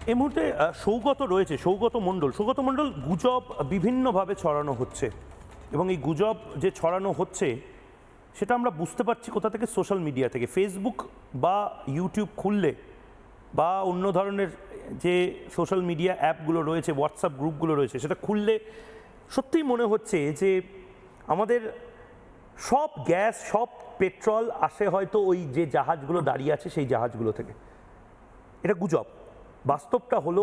এই মুহূর্তে সৌগত মণ্ডল গুজব বিভিন্নভাবে ছড়ানো হচ্ছে, এবং এই গুজব যে ছড়ানো হচ্ছে সেটা আমরা বুঝতে পারছি কোথা থেকে, সোশ্যাল মিডিয়া থেকে। ফেসবুক বা ইউটিউব খুললে বা অন্য ধরনের যে সোশ্যাল মিডিয়া অ্যাপগুলো রয়েছে, হোয়াটসঅ্যাপ গ্রুপগুলো রয়েছে, সেটা খুললে সত্যিই মনে হচ্ছে যে আমাদের সব গ্যাস, সব পেট্রোল আসে হয়তো ওই যে জাহাজগুলো দাঁড়িয়ে আছে সেই জাহাজগুলো থেকে। এটা গুজব। বাস্তবটা হলো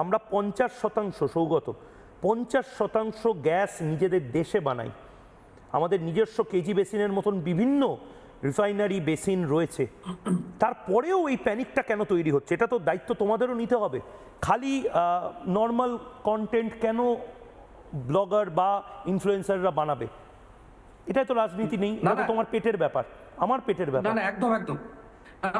আমরা 50% গ্যাস নিজেদের দেশে বানাই। আমাদের নিজস্ব কেজি বেসিনের মতন বিভিন্ন রিফাইনারি বেসিন রয়েছে, তারপরেও এই প্যানিকটা কেন তৈরি হচ্ছে? এটা তো দায়িত্ব তোমাদেরও নিতে হবে। খালি নর্মাল কন্টেন্ট কেন ব্লগার বা ইনফ্লুয়েন্সাররা বানাবে? এটাই তো রাজনীতি নেই, এটা তো তোমার পেটের ব্যাপার, আমার পেটের ব্যাপার। না, একদম একদম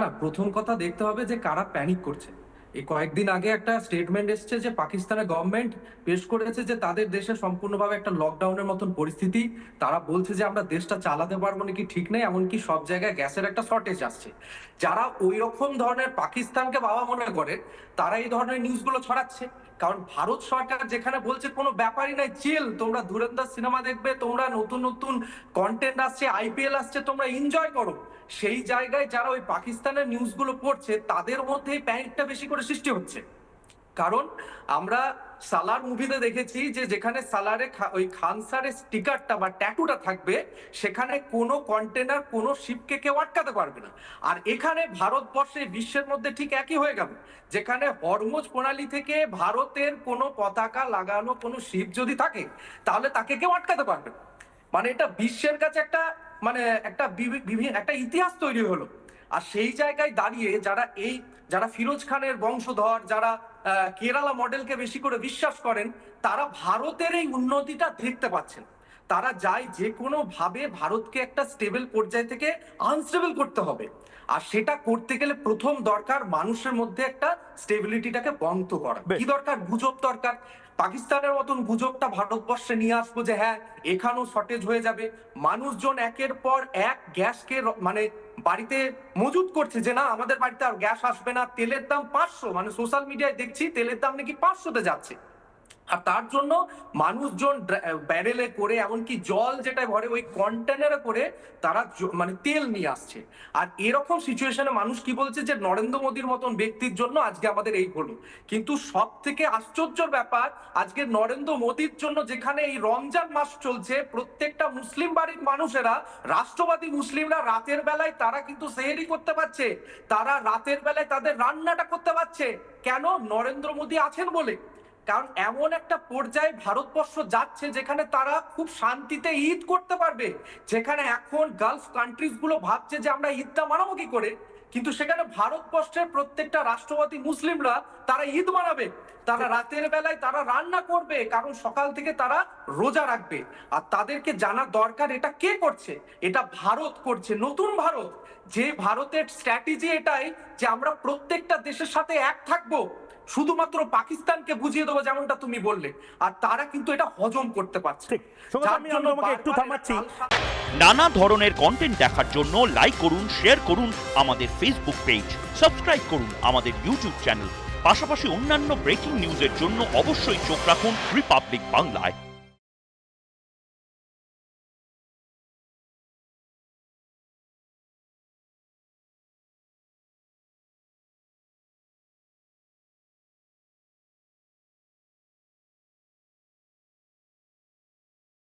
না, প্রথম কথা দেখতে হবে যে কারা প্যানিক করছে। এই কয়েকদিন আগে একটা স্টেটমেন্ট এসছে যে পাকিস্তানের গভর্নমেন্ট পেশ করেছে যে তাদের দেশে সম্পূর্ণভাবে একটা লকডাউনের মতন পরিস্থিতি। তারা বলছে যে আমরা দেশটা চালাতে পারবো নাকি ঠিক নেই, এমনকি সব জায়গায় গ্যাসের একটা শর্টেজ আসছে। যারা ওই রকম ধরনের পাকিস্তানকে বাবা মনে করে তারা এই ধরনের নিউজগুলো ছড়াচ্ছে। কারণ ভারত সরকার যেখানে বলছে কোনো ব্যাপারই নাই, চিল, তোমরা ধুরন্ধর সিনেমা দেখবে, তোমরা নতুন নতুন কন্টেন্ট আসছে, আইপিএল আসছে, তোমরা এনজয় করো, সেই জায়গায় যারা ওই পাকিস্তানের নিউজগুলো পড়ছে তাদের মধ্যে প্যানিকটা বেশি করে সৃষ্টি হচ্ছে। কারণ আমরা সালার মুভিতে দেখেছি যে যেখানে সালারে ওই খানসারের স্টিকারটা বা ট্যাটুটা থাকবে, সেখানে কোনো কন্টেনার, কোনো শিপকে কেউ আটকাতে পারবে না। আর এখানে ভারতবর্ষে বিশ্বের মধ্যে ঠিক একই হয়ে গেল, যেখানে হরমুজ প্রণালী থেকে ভারতের কোনো পতাকা লাগানো কোনো শিপ যদি থাকে তাহলে তাকে কেউ আটকাতে পারবে না। মানে এটা বিশ্বের কাছে একটা মানে একটা ইতিহাস তৈরি হলো। আর সেই জায়গায় দাঁড়িয়ে যারা ফিরোজ খানের বংশধর, যারা কেরালা মডেলকে বেশি করে বিশ্বাস করেন, তারা ভারতের এই উন্নতিটা দেখতে পাচ্ছেন। তারা যায় যে কোনো ভাবে ভারতকে একটা স্টেবল পর্যায় থেকে আনস্টেবল করতে হবে। আর সেটা করতে গেলে প্রথম দরকার মানুষের মধ্যে একটা স্টেবিলিটিটাকে বন্ধ করা। কি দরকার? গুজব দরকার। পাকিস্তানের মতন গুজবটা ভারতবর্ষে নিয়ে আসবো যে হ্যাঁ এখানেও শর্টেজ হয়ে যাবে। মানুষজন একের পর এক গ্যাসকে মানে বাড়িতে মজুত করছে যে না আমাদের বাড়িতে আর গ্যাস আসবে না। তেলের দাম 500, মানে সোশ্যাল মিডিয়ায় দেখছি তেলের দাম নাকি 500-তে যাচ্ছে। আর তার জন্য মানুষজন ব্যারেলে করে, এমনকি জল যেটা ভরে ওই কন্টেনারে করে তারা মানে তেল নিয়ে আসছে। আর এরকম সিচুয়েশনে মানুষ কি বলছে যে নরেন্দ্র মোদীর মতন ব্যক্তির জন্য আজকে আমাদের এই হলো। কিন্তু সব থেকে আশ্চর্যের ব্যাপার, আজকে নরেন্দ্র মোদীর জন্য যেখানে এই রমজান মাস চলছে, প্রত্যেকটা মুসলিম বাড়ির মানুষেরা, রাষ্ট্রবাদী মুসলিমরা রাতের বেলায় তারা কিন্তু সেহরি করতে পারছে, তারা রাতের বেলায় তাদের রান্নাটা করতে পারছে। কেন? নরেন্দ্র মোদী আছেন বলে। কারণ এমন একটা পর্যায়ে ভারতবর্ষ যাচ্ছে যেখানে তারা খুব শান্তিতে ঈদ করতে পারবে। যেখানে এখন গালফ কান্ট্রিজ গুলো ভাবছে যে আমরা ঈদটা মানাবো কি করে, কিন্তু সেখানে ভারতবর্ষের প্রত্যেকটা রাষ্ট্রবাদী মুসলিমরা তারা ঈদ মানাবে। তারা রাতের বেলায় তারা রান্না করবে, কারণ সকাল থেকে তারা রোজা রাখবে। আর তাদেরকে জানা দরকার এটা কে করছে। এটা ভারত করছে, নতুন ভারত। যে ভারতের স্ট্র্যাটেজি এটাই যে আমরা প্রত্যেকটা দেশের সাথে এক থাকবো, শুধুমাত্র পাকিস্তানকে বুঝিয়ে দেবো যেমনটা তুমি বললে। আর তারা কিন্তু এটা হজম করতে পারছে। একটু থামাচ্ছি। নানা ধরনের কন্টেন্ট দেখার জন্য লাইক করুন, শেয়ার করুন আমাদের ফেসবুক পেজ, সাবস্ক্রাইব করুন আমাদের ইউটিউব চ্যানেল। পাশাপাশি অন্যান্য ব্রেকিং নিউজের জন্য অবশ্যই চোখ রাখুন রিপাবলিক বাংলায়।